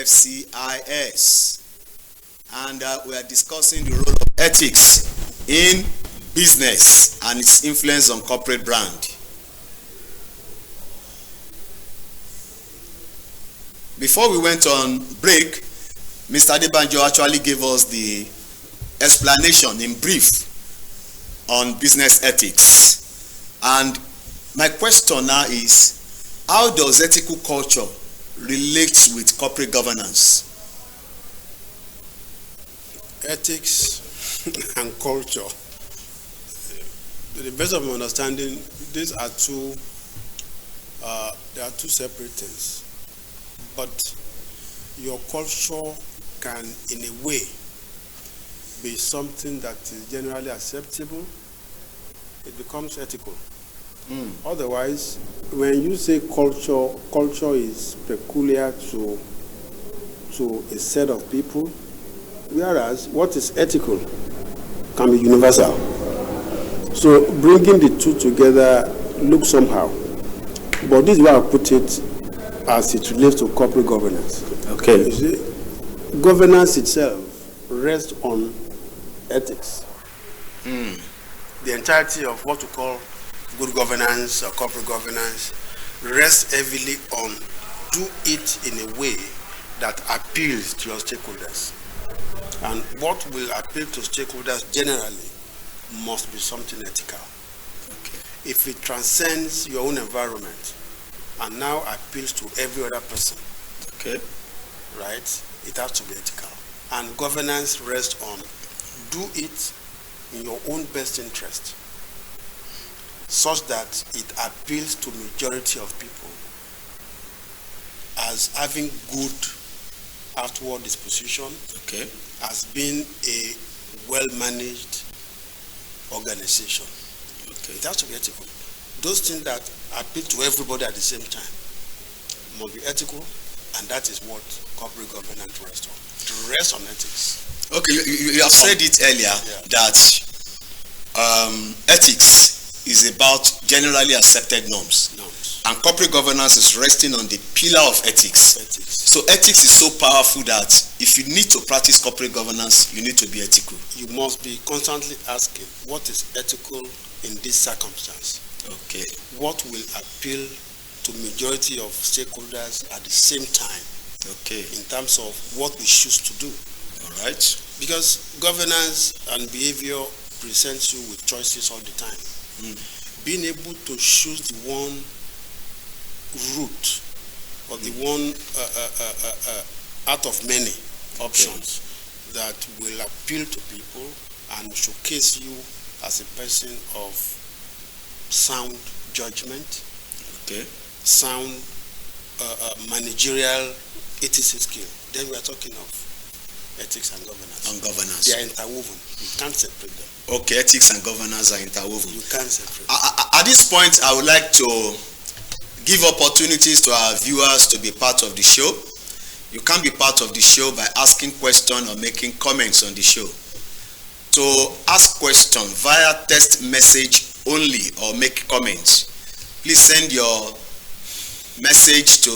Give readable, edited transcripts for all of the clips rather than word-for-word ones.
FCIS, and we are discussing the role of ethics in business and its influence on corporate brand. Before we went on break, Mr. ADEBANJO actually gave us the explanation in brief on business ethics. And my question now is, how does ethical culture relate with corporate governance? Ethics and culture, to the best of my understanding, these are two separate things. But your culture can, in a way, be something that is generally acceptable. It becomes ethical. Otherwise, when you say culture, culture is peculiar to a set of people, whereas what is ethical can be universal. So bringing the two together looks somehow. But this is why I put it as it relates to corporate governance. Okay. You see, governance itself rests on ethics. The entirety of what we call good governance or corporate governance rests heavily on do it in a way that appeals to your stakeholders. And what will appeal to stakeholders generally must be something ethical. Okay. If it transcends your own environment and now appeals to every other person, Okay. right, it has to be ethical. And governance rests on do it in your own best interest, such that it appeals to majority of people as having good outward disposition, Okay. as being a well-managed organization. Okay. It has to be ethical. Those things that appeal to everybody at the same time must be ethical, and that is what corporate governance rests on. To rest on ethics. Okay, you have said it earlier that ethics is about generally accepted norms. And corporate governance is resting on the pillar of ethics. So ethics is so powerful that if you need to practice corporate governance, you need to be ethical. You must be constantly asking, what is ethical in this circumstance? Okay. What will appeal to majority of stakeholders at the same time? Okay. In terms of what we choose to do. All right. Because governance and behavior presents you with choices all the time. Being able to choose the one route or the one out of many options that will appeal to people and showcase you as a person of sound judgment, sound managerial etc skill, then we are talking of ethics and governance. And governance. They are interwoven. You can't separate them. Okay, ethics and governance are interwoven. You can't separate them. At this point, I would like to give opportunities to our viewers to be part of the show. You can be part of the show by asking questions or making comments on the show. To ask questions via text message only or make comments, please send your message to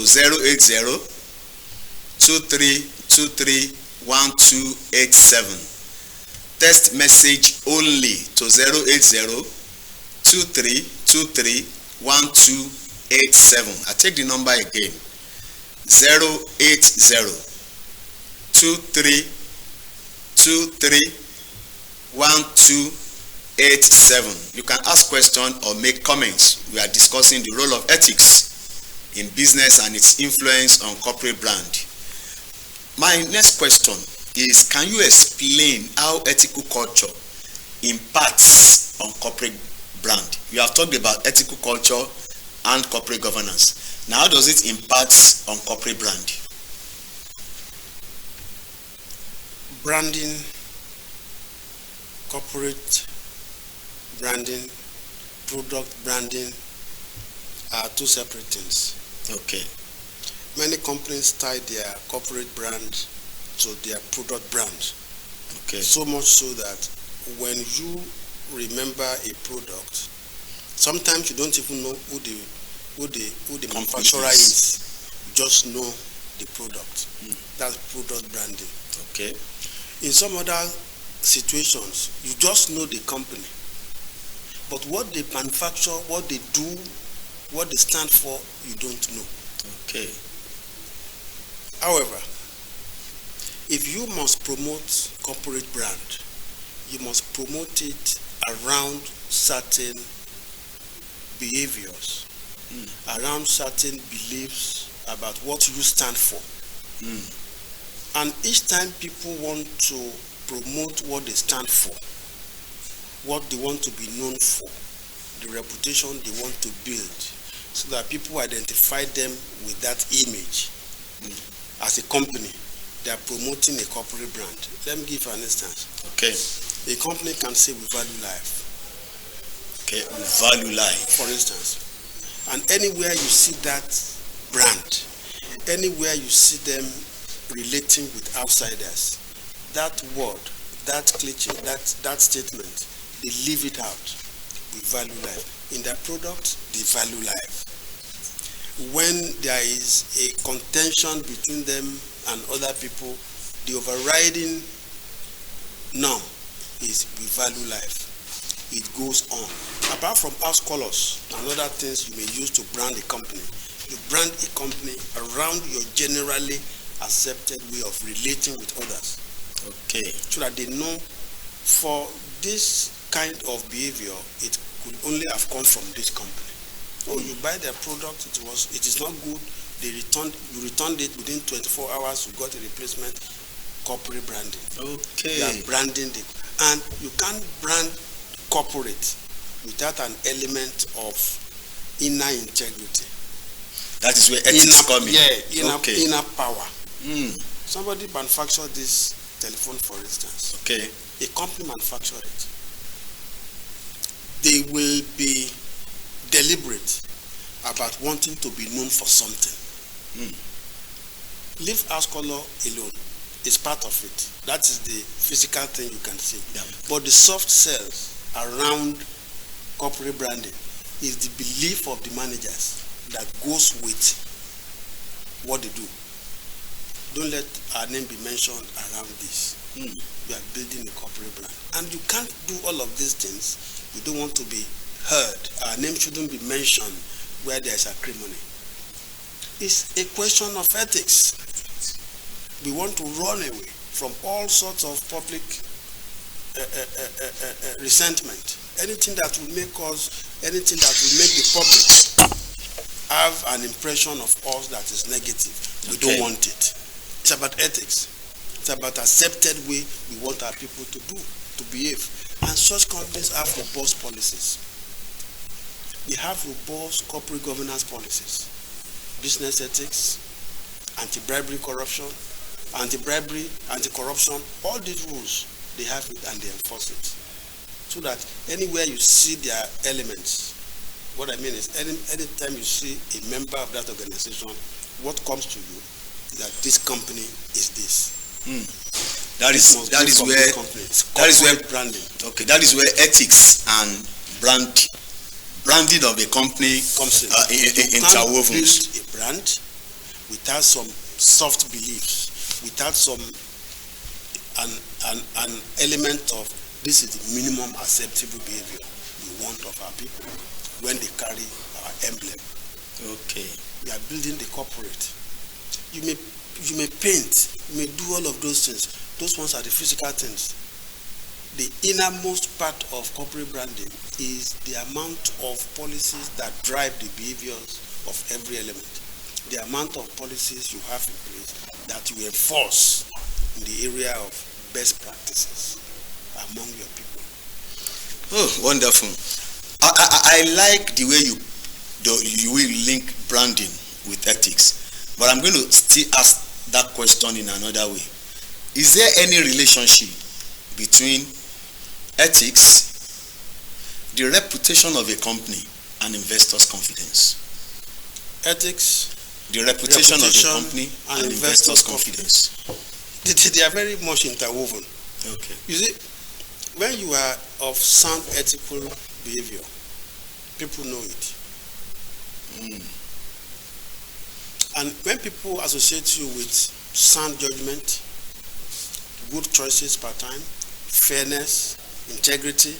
080-2323-1287. Text message only to 080-2323-1287. I take the number again. 080-2323-1287. You can ask questions or make comments. We are discussing the role of ethics in business and its influence on corporate brand. My next question is, can you explain how ethical culture impacts on corporate brand? You have talked about ethical culture and corporate governance. Now, how does it impact on corporate brand? Branding, corporate branding, product branding are two separate things. Okay. Many companies tie their corporate brand to their product brand. Okay. So much so that when you remember a product, sometimes you don't even know who the manufacturer is. You just know the product. That's product branding. Okay. In some other situations, you just know the company, but what they manufacture, what they do, what they stand for, you don't know. Okay. However, if you must promote corporate brand, you must promote it around certain behaviors, around certain beliefs about what you stand for. And each time people want to promote what they stand for, what they want to be known for, the reputation they want to build, so that people identify them with that image. As a company, they are promoting a corporate brand. Let me give you an instance. Okay. A company can say we value life. Okay, we value life. For instance. And anywhere you see that brand, anywhere you see them relating with outsiders, that word, that cliche, that statement, they leave it out. We value life. In their product, they value life. When there is a contention between them and other people, the overriding norm is we value life. It goes on. Apart from house colors and other things you may use to brand a company, you brand a company around your generally accepted way of relating with others. Okay. So that they know for this kind of behavior, it could only have come from this company. Oh, you buy their product, it is not good, you returned it within 24 hours, you got a replacement. Corporate branding. Okay. You are branding it. And you can't brand corporate without an element of inner integrity. That is where ethics come in. Yeah, inner power. Somebody manufactured this telephone, for instance. Okay. A company manufactured it. They will be deliberate about wanting to be known for something. Leave house color alone. It's part of it. That is the physical thing you can see. Yeah. But the soft cells around corporate branding is the belief of the managers that goes with what they do. Don't let our name be mentioned around this. We are building a corporate brand. And you can't do all of these things. You don't want to be heard. Our name shouldn't be mentioned where there is acrimony. It's a question of ethics. We want to run away from all sorts of public resentment. Anything that will make the public have an impression of us that is negative. We don't want it. It's about ethics. It's about accepted way we want our people to do, to behave. And such companies have robust policies. They have robust corporate governance policies, business ethics, anti-bribery, corruption, anti-bribery, anti-corruption, all these rules, they have it and they enforce it. So that anywhere you see their elements, what I mean is anytime you see a member of that organization, what comes to you is that this company is this. That is where branding. Okay, that is where ethics and branding of a company comes in. Interwoven. You can't build a brand without some soft beliefs, without an element of this is the minimum acceptable behavior we want of our people when they carry our emblem. Okay. We are building the corporate. You may paint, you may do all of those things. Those ones are the physical things. The innermost part of corporate branding is the amount of policies that drive the behaviors of every element. The amount of policies you have in place that you enforce in the area of best practices among your people. Oh, wonderful. I like the way you will link branding with ethics, but I'm going to still ask that question in another way. Is there any relationship between ethics, the reputation of a company, and investors' confidence? Ethics, the reputation of a company, and investors' confidence. They are very much interwoven. Okay. You see, when you are of sound ethical behavior, people know it. And when people associate you with sound judgment, good choices per time, fairness, integrity,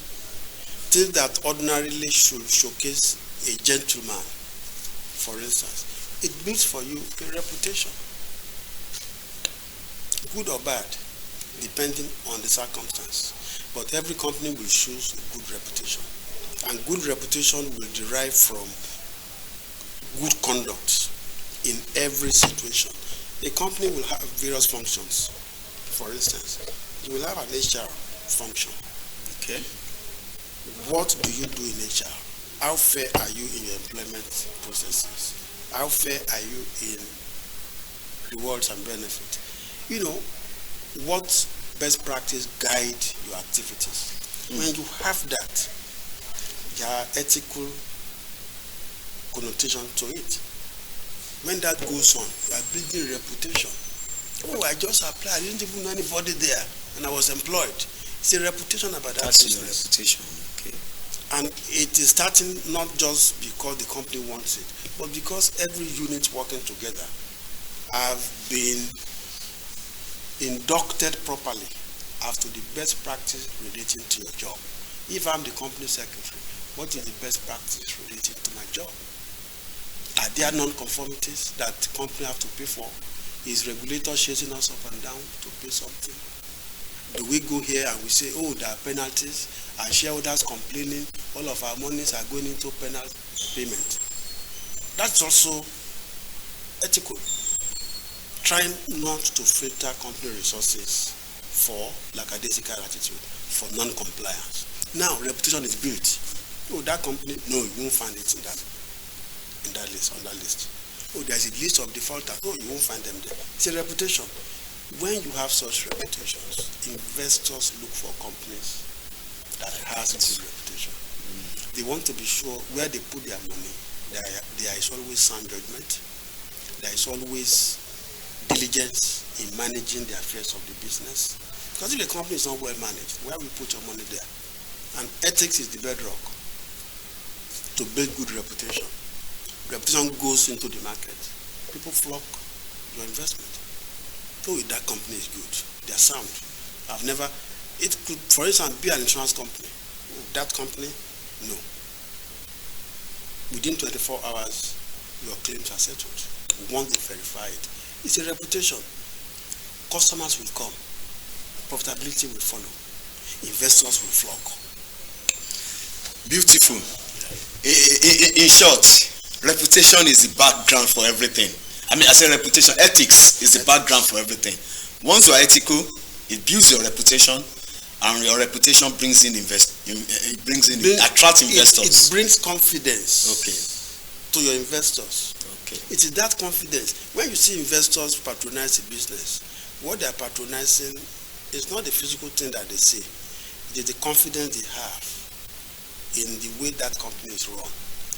things that ordinarily should showcase a gentleman, for instance, it builds for you a reputation, good or bad, depending on the circumstance. But every company will choose a good reputation, and good reputation will derive from good conduct in every situation. A company will have various functions. For instance, you will have an HR function. Okay. What do you do in HR? How fair are you in your employment processes? How fair are you in rewards and benefits? You know, what best practice guide your activities? When you have that, there are ethical connotation to it. When that goes on, you are building a reputation. Oh, I just applied, I didn't even know anybody there, and I was employed. It's a reputation about that That's business. your reputation. Okay. And it is starting not just because the company wants it, but because every unit working together have been inducted properly as to the best practice relating to your job. If I'm the company secretary, what is the best practice relating to my job? Are there non-conformities that the company have to pay for? Is regulator chasing us up and down to pay something? Do we go here and we say, oh, there are penalties, and shareholders complaining, all of our monies are going into penalty payment? That's also ethical. Trying not to filter company resources for lackadaisical attitude, for non-compliance. Now, reputation is built. Oh, that company, no, you won't find it in that list, on that list. Oh, there's a list of defaulters. Oh, you won't find them there. It's a reputation. When you have such reputations, investors look for companies that has this reputation. They want to be sure where they put their money, there is always sound judgment. There is always diligence in managing the affairs of the business. Because if the company is not well managed, where will you put your money there? And ethics is the bedrock to build good reputation. Reputation goes into the market. People flock your investment. Oh, that company is good. They are sound. It could, for instance, be an insurance company. Oh, that company, no. Within 24 hours, your claims are settled. Once they verify it, it's a reputation. Customers will come. Profitability will follow. Investors will flock. Beautiful. In short, reputation is the background for everything. I mean, I say reputation, ethics is the background for everything. Once you are ethical, it builds your reputation, and your reputation brings in attract investors. It brings confidence. Okay. To your investors. Okay. It is that confidence. When you see investors patronize a business, what they are patronizing is not the physical thing that they see. It is the confidence they have in the way that company is run.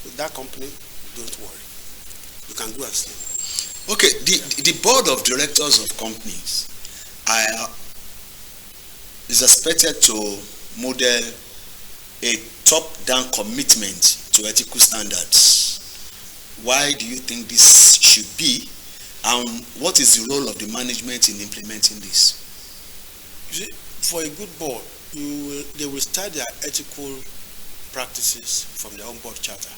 With that company, don't worry. You can go and sleep. Okay, the board of directors of companies is expected to model a top-down commitment to ethical standards. Why do you think this should be, and what is the role of the management in implementing this? You see, for a good board, they will start their ethical practices from their own board charter.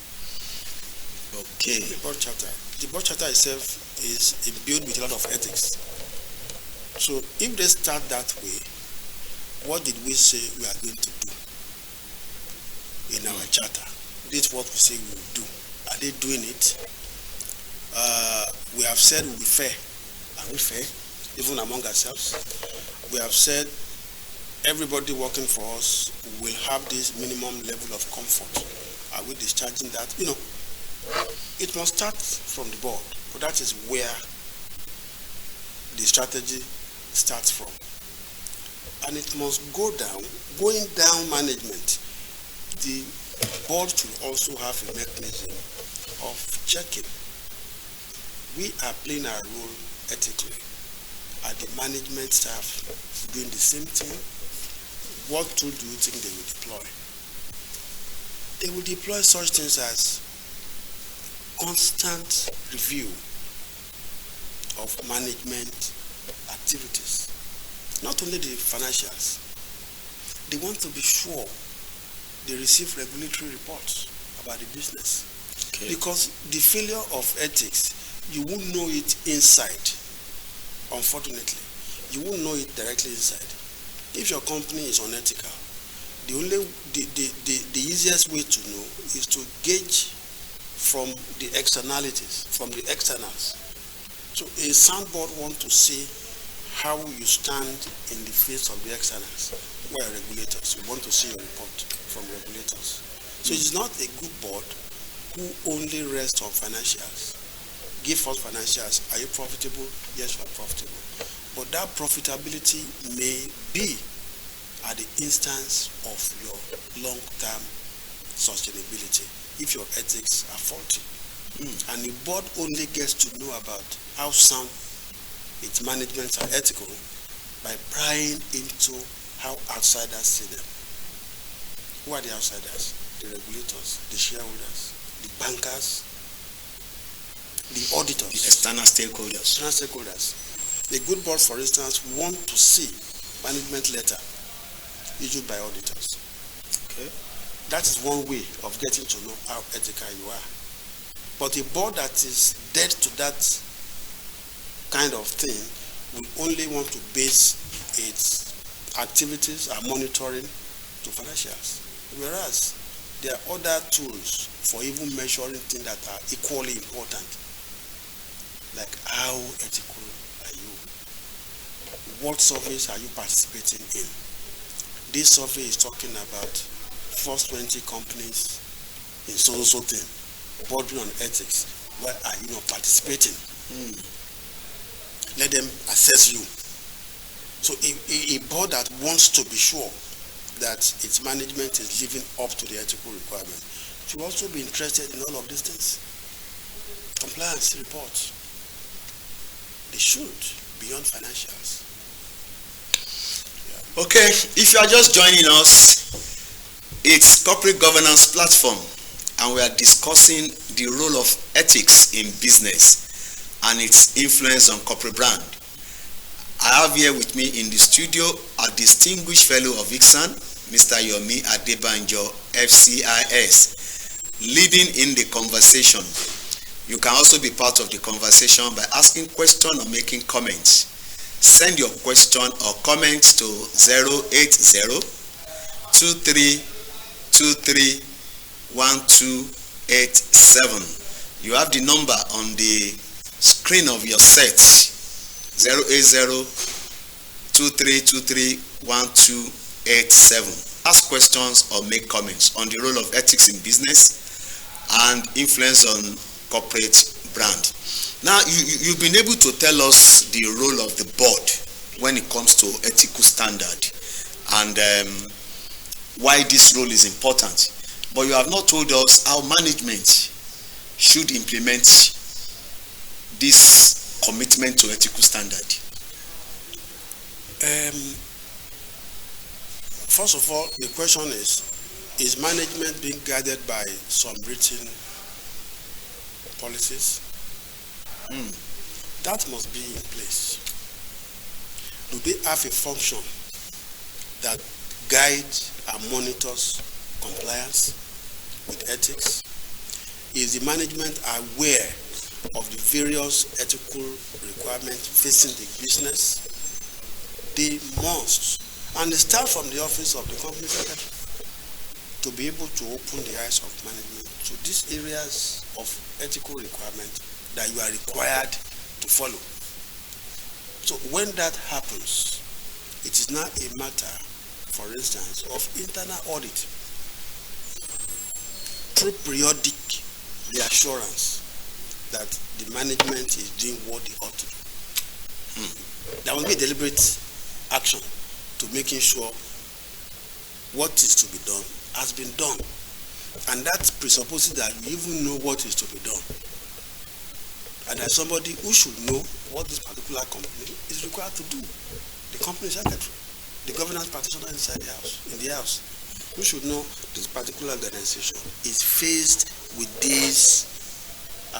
Okay. The board charter itself is imbued with a lot of ethics. So if they start that way, what did we say we are going to do in our charter? This is what we say we will do. Are they doing it? We have said we'll be fair. Are we fair? Even among ourselves? We have said everybody working for us will have this minimum level of comfort. Are we discharging that? You know, it must start from the board, but that is where the strategy starts from. And it must go down, going down management. The board should also have a mechanism of checking. We are playing our role ethically. Are the management staff doing the same thing? What tool do you think they will deploy? They will deploy such things as constant review of management activities. Not only the financials, they want to be sure they receive regulatory reports about the business. Okay. Because the failure of ethics, you won't know it inside, unfortunately. You won't know it directly inside. If your company is unethical, the easiest way to know is to gauge from the externalities, from the externals. So a soundboard wants to see how you stand in the face of the externals, who are regulators. We want to see a report from regulators. So it's not a good board who only rests on financials. Give us financials. Are you profitable? Yes, you are profitable. But that profitability may be at the instance of your long-term sustainability if your ethics are faulty. And the board only gets to know about how sound its managements are ethical by prying into how outsiders see them. Who are the outsiders? The regulators, the shareholders, the bankers, the auditors. The external stakeholders. External stakeholders. A good board, for instance, want to see management letter issued by auditors. Okay. That is one way of getting to know how ethical you are. But a board that is dead to that kind of thing will only want to base its activities and monitoring to financials. Whereas there are other tools for even measuring things that are equally important. Like how ethical are you? What surveys are you participating in? This survey is talking about first 20 companies in so thing, bordering on ethics. Why are you not participating? Let them assess you. So a board that wants to be sure that its management is living up to the ethical requirements should also be interested in all of these things. Compliance reports. They should, beyond financials. Yeah. Okay, if you are just joining us, it's Corporate Governance Platform, and we are discussing the role of ethics in business and its influence on corporate brand. I have here with me in the studio a distinguished fellow of ICSAN, Mr. YOMI ADEBANJO, FCIS, leading in the conversation. You can also be part of the conversation by asking questions or making comments. Send your question or comments to 080-2323-1287. You have the number on the screen of your set, 080-2323-1287. Ask questions or make comments on the role of ethics in business and influence on corporate brand. Now, you've been able to tell us the role of the board when it comes to ethical standard and why this role is important. But you have not told us how management should implement this commitment to ethical standard. First of all, the question is management being guided by some written policies? That must be in place. Do they have a function that guides and monitors compliance with ethics? Is the management aware of the various ethical requirements facing the business? They must, and they start from the office of the company secretary, to be able to open the eyes of management to these areas of ethical requirement that you are required to follow. So when that happens, it is not a matter, for instance, of internal audit through periodic reassurance that the management is doing what they ought to do. There will be a deliberate action to making sure what is to be done has been done. And that presupposes that you even know what is to be done. And there's somebody who should know what this particular company is required to do. The company secretary, the governance practitioner inside the house, who should know this particular organization is faced with these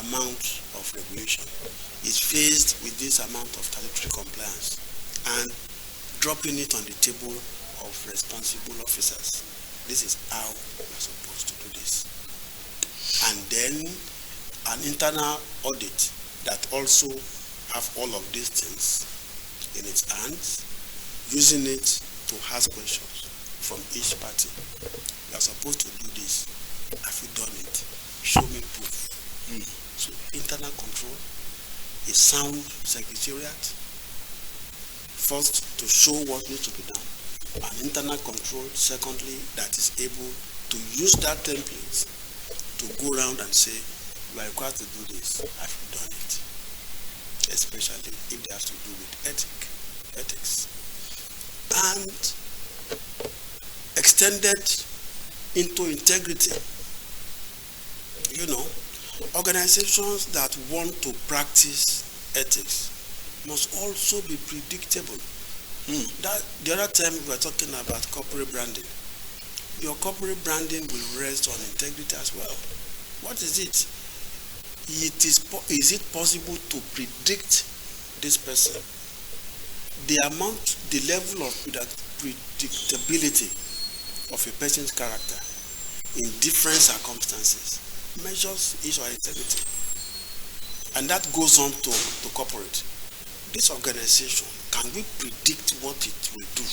amount of regulation is faced with this amount of statutory compliance and dropping it on the table of responsible officers. This is how we're supposed to do this. And then an internal audit that also have all of these things in its hands, using it to ask questions from each party. You are supposed to do this. Have you done it? Show me proof. So internal control, a sound secretariat, first to show what needs to be done, and internal control, secondly, that is able to use that template to go around and say, you are required to do this. Have you done it? Especially if they have to do with ethics. And extended into integrity. You know, organizations that want to practice ethics must also be predictable. That the other time we were talking about corporate branding. Your corporate branding will rest on integrity as well. What is it? Is it possible to predict this person? The level of predictability of a person's character in different circumstances measures his or her integrity. And that goes on to corporate. This organization, can we predict what it will do?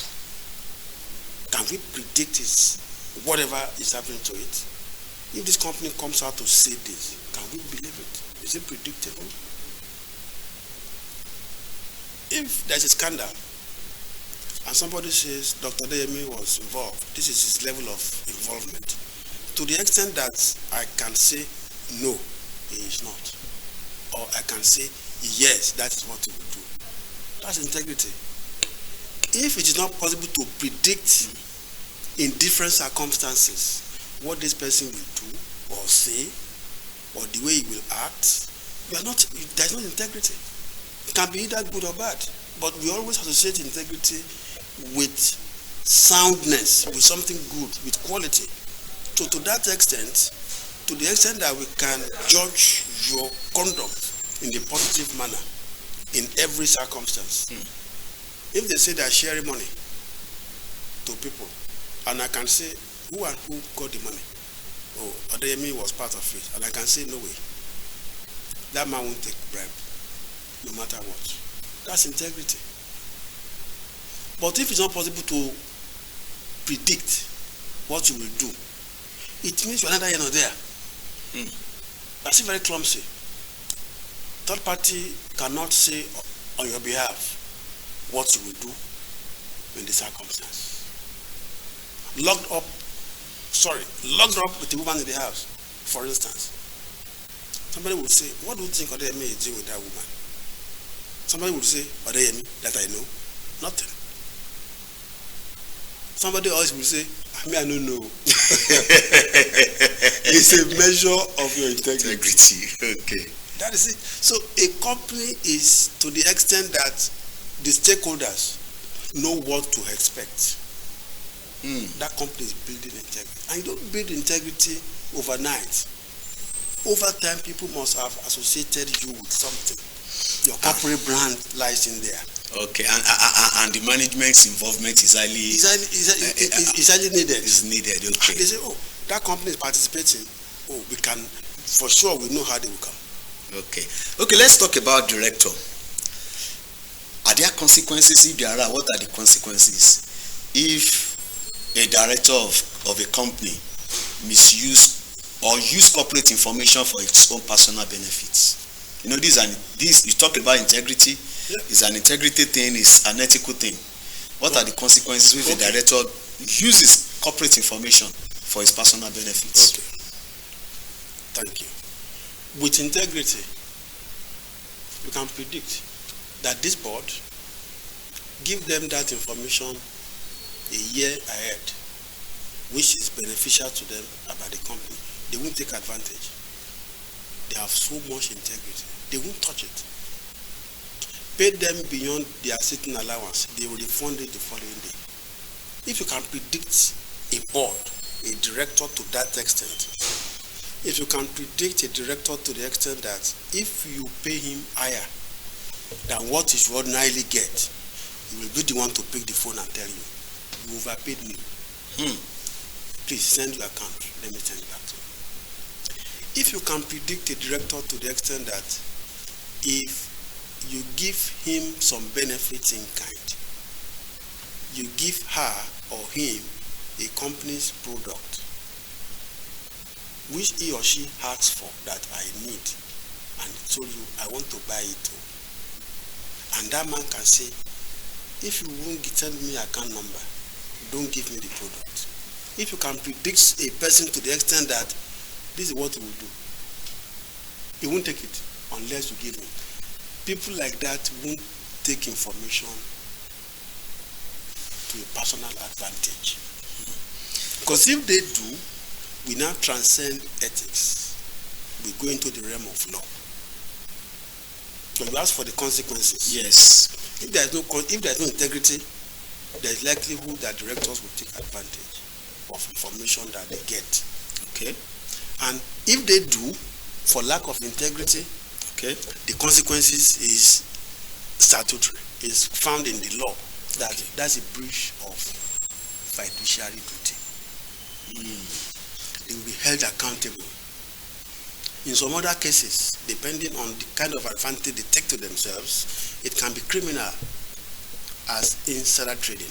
Can we predict whatever is happening to it? If this company comes out to say this, can we believe it? Is it predictable? If there's a scandal and somebody says Dr. Adeyemi was involved, this is his level of involvement, to the extent that I can say no, he is not, or I can say yes, that is what he will do. That's integrity. If it is not possible to predict in different circumstances what this person will do or say, or the way he will act, there's no integrity. It can be either good or bad, but we always associate integrity with soundness, with something good, with quality. So to that extent, to the extent that we can judge your conduct in a positive manner in every circumstance. If they say they are sharing money to people, and I can say, who and who got the money? Oh, Adeyemi was part of it. And I can say, no way. That man won't take bribe, no matter what. That's integrity. But if it's not possible to predict what you will do, it means you're neither here nor there. That's very clumsy. Third party cannot say on your behalf what you will do in the circumstance. Locked up with the woman in the house, for instance. Somebody will say, what do you think Adeyemi is doing with that woman? Somebody will say, Adeyemi, that I know? Nothing. Somebody else will say, I don't know. It's a measure of your integrity. Okay. That is it. So a company is to the extent that the stakeholders know what to expect. That company is building integrity. And you don't build integrity overnight. Over time, people must have associated you with something. Your corporate brand lies in there. Okay, and the management's involvement is highly needed. Is needed. Okay. They say, oh, that company is participating. Oh, we can, for sure, we know how they will come. Okay, let's talk about director. Are there consequences? If there are, what are the consequences if a director of a company misuse or use corporate information for its own personal benefits? You know, this you talk about integrity. Yeah. It's an integrity thing, it's an ethical thing. What are the consequences if a director uses corporate information for his personal benefits? Okay. Thank you. With integrity, you can predict that this board give them that information a year ahead, which is beneficial to them about the company. They won't take advantage. They have so much integrity. They won't touch it. Pay them beyond their sitting allowance. They will refund it the following day. If you can predict a board, a director to that extent, If you can predict a director to the extent that if you pay him higher than what he should ordinarily get, he will be the one to pick the phone and tell you, you overpaid me. Please send your account. Let me send it back to you. If you can predict a director to the extent that if you give him some benefits in kind, you give her or him a company's product which he or she asks for that I need, and told you I want to buy it too. And that man can say, if you won't send me account number, don't give me the product. If you can predict a person to the extent that this is what he will do, he won't take it unless you give him. People like that won't take information to a personal advantage. Because if they do, we now transcend ethics. We go into the realm of law. So you ask for the consequences. Yes. If there is no integrity, there is likelihood that directors will take advantage of information that they get. Okay. And if they do, for lack of integrity, okay, the consequences is statutory. Is found in the law that that's a breach of fiduciary duty. They will be held accountable. In some other cases, depending on the kind of advantage they take to themselves, it can be criminal as insider trading.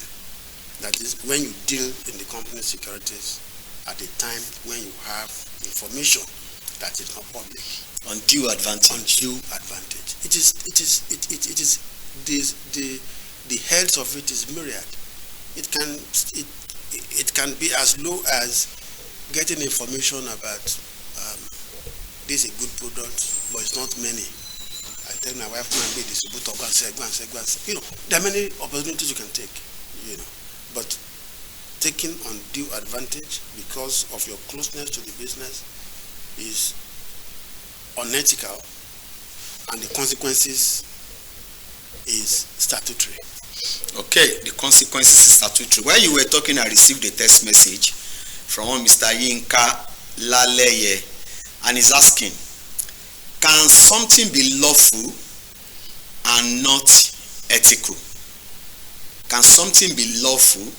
That is when you deal in the company's securities at a time when you have information that is not public. Undue advantage. Undue advantage. The health of it is myriad. It can be as low as getting information about this is a good product, but it's not many. I tell my wife, go and be a distributor, go and say. You know, there are many opportunities you can take, you know. But taking undue advantage because of your closeness to the business is unethical, and the consequences is statutory. Okay, the consequences is statutory. While you were talking, I received a text message from Mr. Yinka Laleye, and he's asking, can something be lawful and not ethical? Can something be lawful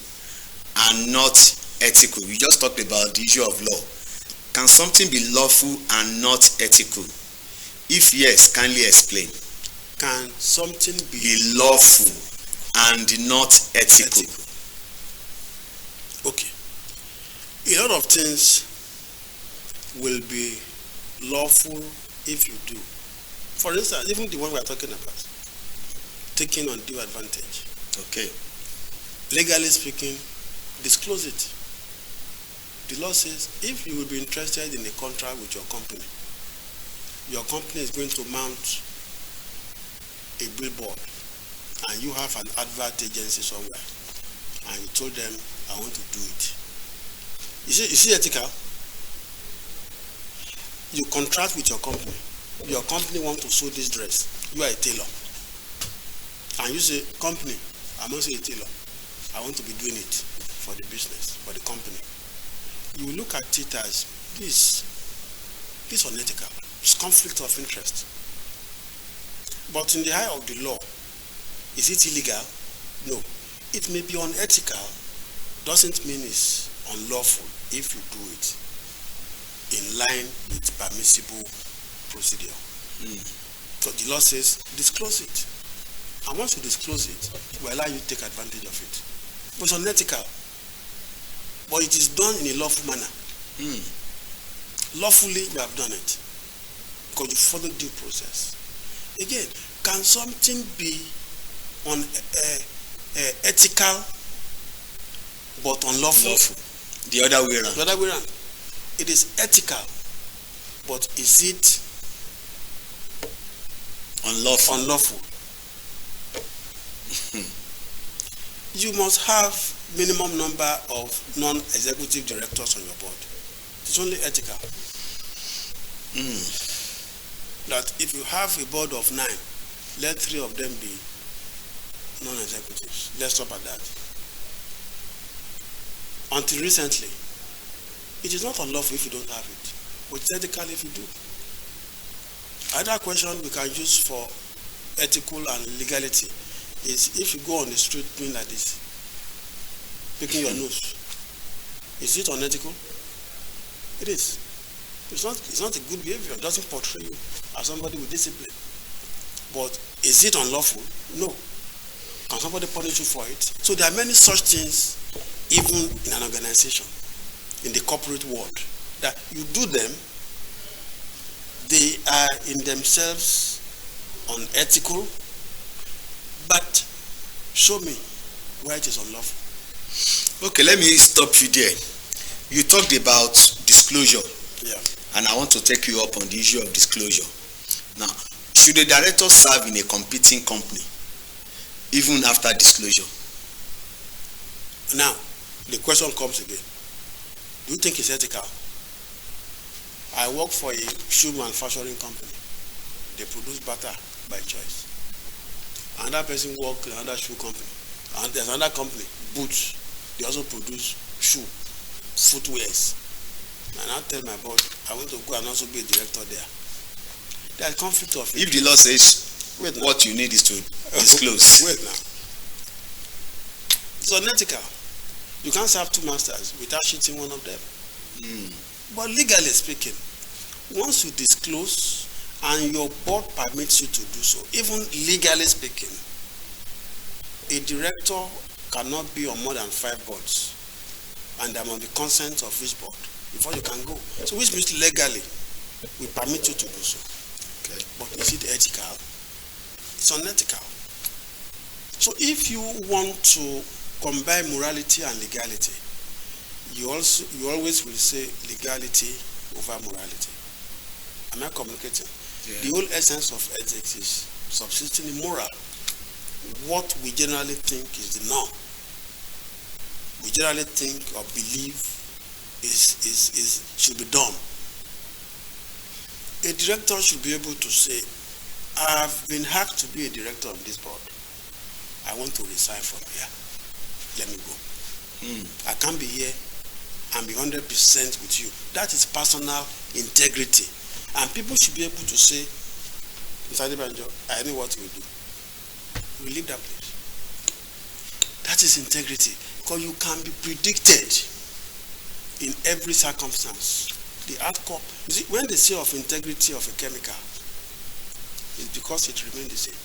and not ethical? We just talked about the issue of law. Can something be lawful and not ethical? If yes, kindly explain. Can something be lawful and not ethical? Okay. A lot of things will be lawful if you do. For instance, even the one we are talking about, taking undue advantage. Okay. Legally speaking, disclose it. The law says if you will be interested in a contract with your company is going to mount a billboard, and you have an advert agency somewhere, and you told them, I want to do it. You see ethical? You contract with your company. Your company wants to sew this dress. You are a tailor. And you say, company, I'm also a tailor. I want to be doing it for the business, for the company. You look at it as this unethical. It's conflict of interest. But in the eye of the law, is it illegal? No. It may be unethical, doesn't mean it's unlawful if you do it in line with permissible procedure. So the law says disclose it. And once you disclose it, we allow you to take advantage of it. But it's unethical. But it is done in a lawful manner. Lawfully you have done it, because you follow due process. Again, can something be ethical but unlawful? The other way around. The other way around. It is ethical, but is it unlawful? You must have minimum number of non-executive directors on your board. It's only ethical. That if you have a board of 9, let 3 of them be non-executives. Let's stop at that. Until recently, it is not unlawful if you don't have it. but it's ethical if you do. Another question we can use for ethical and legality is if you go on the street doing like this, picking your nose, is it unethical? It is. It's not a good behavior. It doesn't portray you as somebody with discipline. But is it unlawful? No. Can somebody punish you for it? So there are many such things even in an organization, in the corporate world, that you do them, they are in themselves unethical, but show me where it is unlawful. Okay, let me stop you there. You talked about disclosure. Yeah. And I want to take you up on the issue of disclosure. Now, should a director serve in a competing company even after disclosure? Now, the question comes again. Do you think it's ethical? I work for a shoe manufacturing company. They produce butter by choice. Another person works in another shoe company. And there's another company, Boots. They also produce shoe, footwears. And I tell my boss, I want to go and also be a director there. There's conflict of interest. If the law says what you need is to disclose. Wait now. It's unethical. You can't serve two masters without cheating one of them. But legally speaking, once you disclose and your board permits you to do so, even legally speaking, a director cannot be on more than 5 boards, and there must be consent of each board before you can go. So which means legally, we permit you to do so. Okay. But is it ethical? It's unethical. So if you want to combine morality and legality, you always will say legality over morality. Am I communicating? Yeah. The whole essence of ethics is subsisting in moral. What we generally think is the norm. We generally think or believe should be done. A director should be able to say, I've been hacked to be a director on this board. I want to resign from here. Let me go. I can't be here and be 100% with you. That is personal integrity. And people should be able to say, Mr. ADEBANJO, I know what you will do. We leave that place. That is integrity. Because you can be predicted in every circumstance. The outcome, you see, when they say of integrity of a chemical, it's because it remains the same.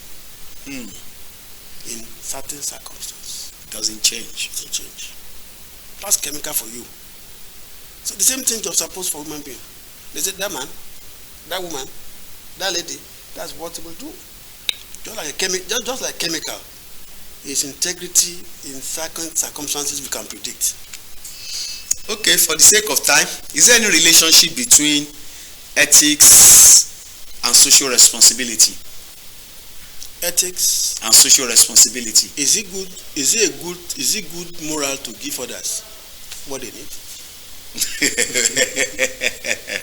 In certain circumstances. It doesn't change. It doesn't change. That's chemical for you. So the same thing just supposed for human being. They say that man, that woman, that lady, that's what it will do. Just like chemical. Its integrity in certain circumstances we can predict. Okay, for the sake of time, is there any relationship between ethics and social responsibility? Ethics and social responsibility. Is it good moral to give others what they need?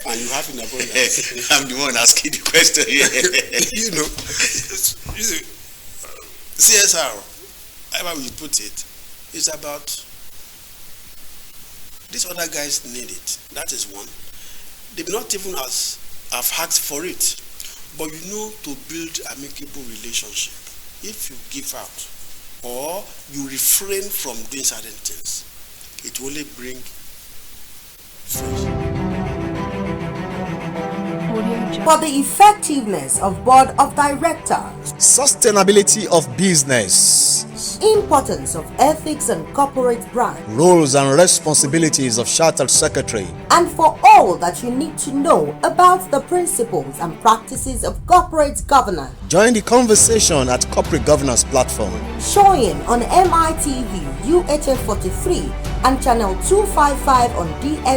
And you have in abundance. I'm the one asking the question here. You know, CSR, however we put it, is about these other guys need it. That is one. They may not even have asked for it, but you know, to build amicable relationship, if you give out or you refrain from doing certain things, it will only bring friendship. For the effectiveness of Board of Directors, sustainability of business, importance of ethics and corporate brand, roles and responsibilities of Chartered Secretary, and for all that you need to know about the principles and practices of corporate governance. Join the conversation at Corporate Governance Platform, showing on MITV UHF 43 and channel 255 on DS.